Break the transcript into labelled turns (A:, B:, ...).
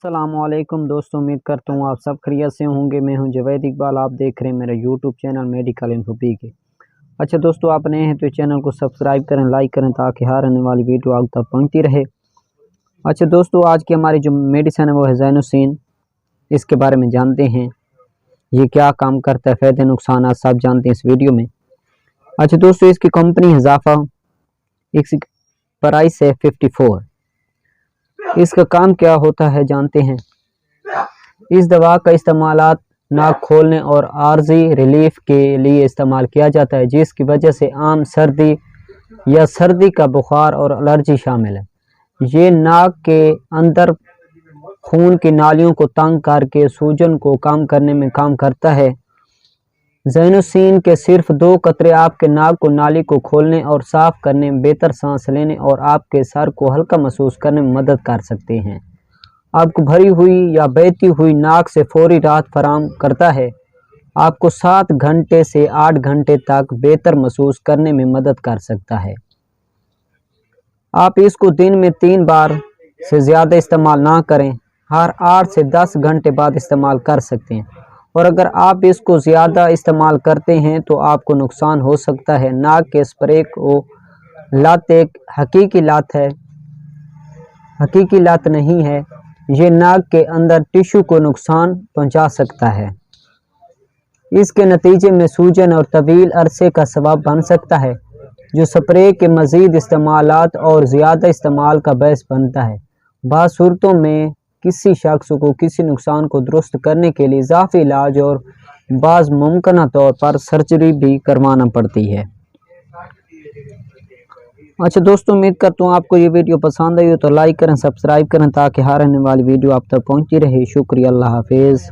A: السلام علیکم دوستوں، امید کرتا ہوں آپ سب خیریت سے ہوں گے۔ میں ہوں جوید اقبال، آپ دیکھ رہے ہیں میرا یوٹیوب چینل میڈیکل انفو پی کے۔ اچھا دوستوں، آپ نئے ہیں تو چینل کو سبسکرائب کریں، لائک کریں تاکہ ہر آنے والی ویڈیو آپ تک پہنچتی رہے۔ اچھا دوستوں، آج کی ہماری جو میڈیسن ہے وہ ہے زینوسین۔ اس کے بارے میں جانتے ہیں، یہ کیا کام کرتا ہے، فائدے نقصانات سب جانتے ہیں اس ویڈیو میں۔ اچھا دوستوں، اس کی کمپنی اضافہ، اس کی پرائس ہے 54۔ اس کا کام کیا ہوتا ہے جانتے ہیں۔ اس دوا کا استعمالات ناک کھولنے اور عارضی ریلیف کے لیے استعمال کیا جاتا ہے، جس کی وجہ سے عام سردی یا سردی کا بخار اور الرجی شامل ہے۔ یہ ناک کے اندر خون کی نالیوں کو تنگ کر کے سوجن کو کم کرنے میں کام کرتا ہے۔ زینوسین کے صرف 2 قطرے آپ کے ناک کو نالی کو کھولنے اور صاف کرنے، بہتر سانس لینے اور آپ کے سر کو ہلکا محسوس کرنے میں مدد کر سکتے ہیں۔ آپ کو بھری ہوئی یا بہتی ہوئی ناک سے فوری راحت فراہم کرتا ہے۔ آپ کو 7 گھنٹے سے 8 گھنٹے تک بہتر محسوس کرنے میں مدد کر سکتا ہے۔ آپ اس کو دن میں 3 بار سے زیادہ استعمال نہ کریں، ہر 8 سے 10 گھنٹے بعد استعمال کر سکتے ہیں، اور اگر آپ اس کو زیادہ استعمال کرتے ہیں تو آپ کو نقصان ہو سکتا ہے۔ ناک کے اسپرے کو لت ایک حقیقی لت ہے، حقیقی لت نہیں ہے۔ یہ ناک کے اندر ٹشو کو نقصان پہنچا سکتا ہے۔ اس کے نتیجے میں سوجن اور طویل عرصے کا سبب بن سکتا ہے، جو اسپرے کے مزید استعمالات اور زیادہ استعمال کا باعث بنتا ہے۔ بعض صورتوں میں کسی شخص کو کسی نقصان کو درست کرنے کے لیے اضافی علاج اور بعض ممکنہ طور پر سرجری بھی کروانا پڑتی ہے۔ اچھا دوستوں، امید کرتا ہوں آپ کو یہ ویڈیو پسند آئی ہو تو لائک کریں، سبسکرائب کریں تاکہ ہر آنے والی ویڈیو آپ تک پہنچتی رہے۔ شکریہ، اللہ حافظ۔